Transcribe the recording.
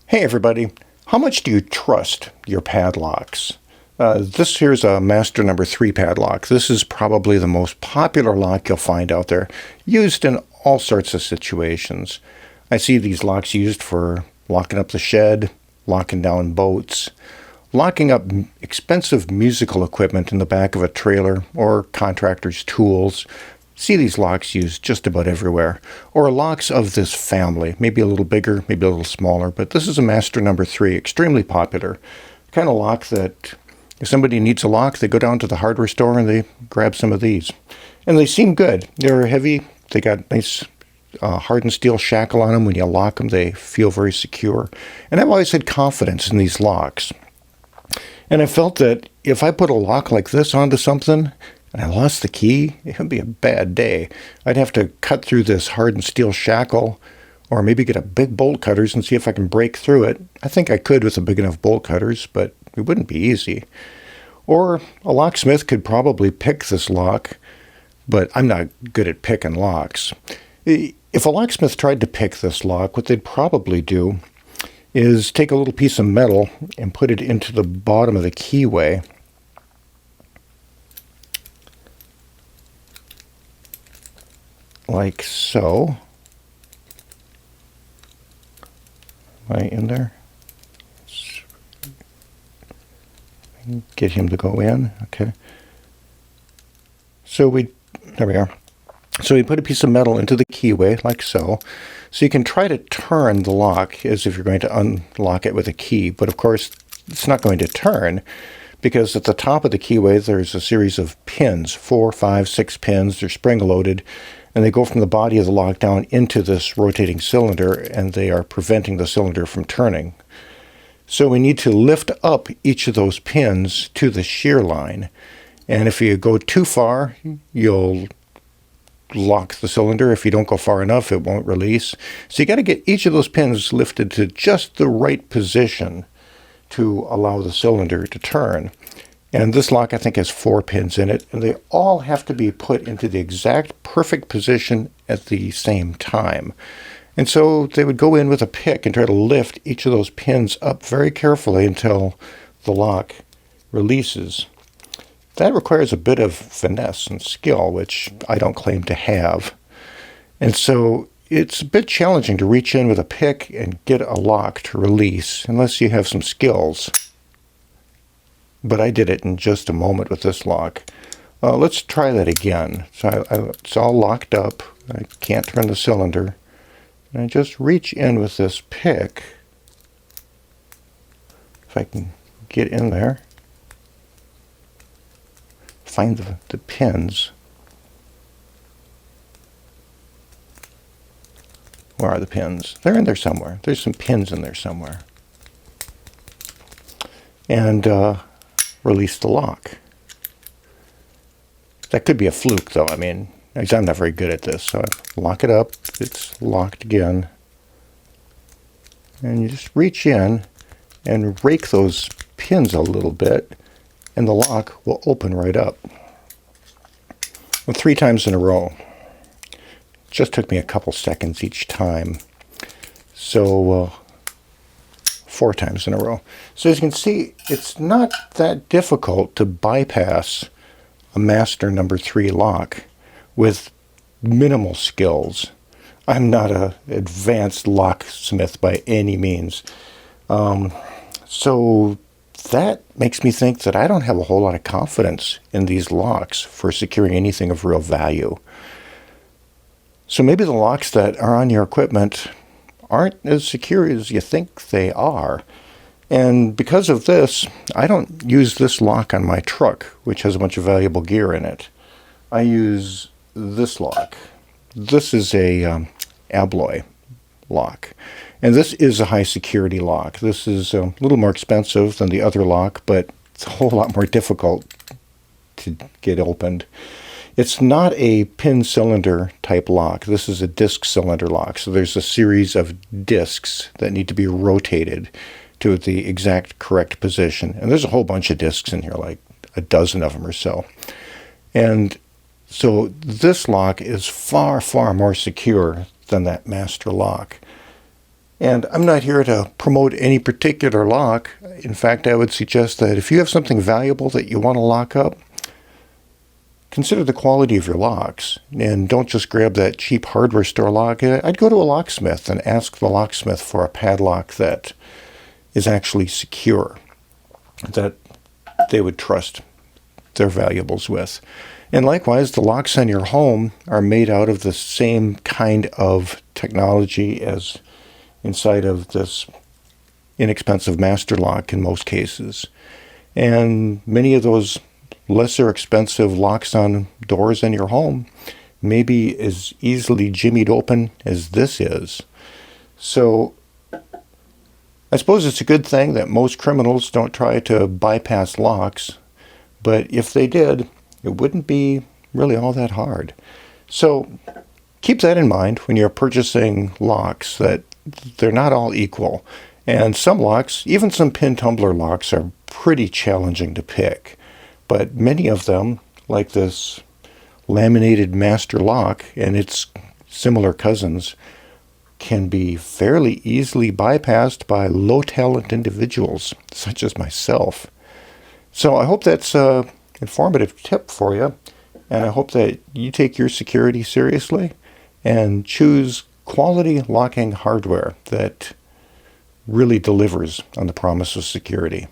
Hey everybody, how much do you trust your padlocks? This here's a master number 3 padlock. This is probably the most popular lock you'll find out there, used in all sorts of situations. I see these locks used for locking up the shed, locking down boats, locking up expensive musical equipment in the back of a trailer or contractor's tools. See these locks used just about everywhere, or locks of this family, maybe a little bigger, maybe a little smaller, but this is a master number 3, extremely popular. The kind of lock that if somebody needs a lock, they go down to the hardware store and they grab some of these. And they seem good. They're heavy, they got nice hardened steel shackle on them. When you lock them, they feel very secure. And I've always had confidence in these locks. And I felt that if I put a lock like this onto something, and I lost the key, it would be a bad day. I'd have to cut through this hardened steel shackle, or maybe get a big bolt cutters and see if I can break through it. I think I could with a big enough bolt cutters, but it wouldn't be easy. Or a locksmith could probably pick this lock, but I'm not good at picking locks. If a locksmith tried to pick this lock, what they'd probably do is take a little piece of metal and put it into the bottom of the keyway. Like so. Am I in there? Get him to go in. Okay. There we are. So we put a piece of metal into the keyway, like so. So you can try to turn the lock as if you're going to unlock it with a key. But of course, it's not going to turn, because at the top of the keyway, there's a series of pins, 4, 5, 6 pins. They're spring-loaded. And they go from the body of the lock down into this rotating cylinder, and they are preventing the cylinder from turning. So we need to lift up each of those pins to the shear line. And if you go too far, you'll lock the cylinder. If you don't go far enough, it won't release. So you got to get each of those pins lifted to just the right position to allow the cylinder to turn. And this lock, I think, has 4 pins in it, and they all have to be put into the exact perfect position at the same time. And so they would go in with a pick and try to lift each of those pins up very carefully until the lock releases. That requires a bit of finesse and skill, which I don't claim to have. And so it's a bit challenging to reach in with a pick and get a lock to release, unless you have some skills. But I did it in just a moment with this lock. Let's try that again. So it's all locked up. I can't turn the cylinder. And I just reach in with this pick. If I can get in there. Find the pins. Where are the pins? They're in there somewhere. There's some pins in there somewhere. And release the lock. That could be a fluke, though. I mean, I'm not very good at this. So I lock it up. It's locked again. And you just reach in and rake those pins a little bit, and the lock will open right up. Well, 3 times in a row. It just took me a couple seconds each time. So 4 times in a row. So as you can see, it's not that difficult to bypass a master number 3 lock with minimal skills. I'm not an advanced locksmith by any means. So that makes me think that I don't have a whole lot of confidence in these locks for securing anything of real value. So maybe the locks that are on your equipment aren't as secure as you think they are. And because of this, I don't use this lock on my truck, which has a bunch of valuable gear in it. I use this lock. This is a Abloy lock. And this is a high security lock. This is a little more expensive than the other lock, but it's a whole lot more difficult to get opened. It's not a pin cylinder type lock. This is a disc cylinder lock. So there's a series of discs that need to be rotated to the exact correct position. And there's a whole bunch of discs in here, like a dozen of them or so. And so this lock is far, far more secure than that master lock. And I'm not here to promote any particular lock. In fact, I would suggest that if you have something valuable that you want to lock up, consider the quality of your locks. And don't just grab that cheap hardware store lock. I'd go to a locksmith and ask the locksmith for a padlock that is actually secure, that they would trust their valuables with. And likewise, the locks on your home are made out of the same kind of technology as inside of this inexpensive master lock in most cases. And many of those lesser expensive locks on doors in your home may be as easily jimmied open as this is. So I suppose it's a good thing that most criminals don't try to bypass locks, but if they did, it wouldn't be really all that hard. So keep that in mind when you're purchasing locks, that they're not all equal. And some locks, even some pin tumbler locks, are pretty challenging to pick. But many of them, like this laminated master lock and its similar cousins, can be fairly easily bypassed by low-talent individuals, such as myself. So I hope that's an informative tip for you, and I hope that you take your security seriously and choose quality locking hardware that really delivers on the promise of security.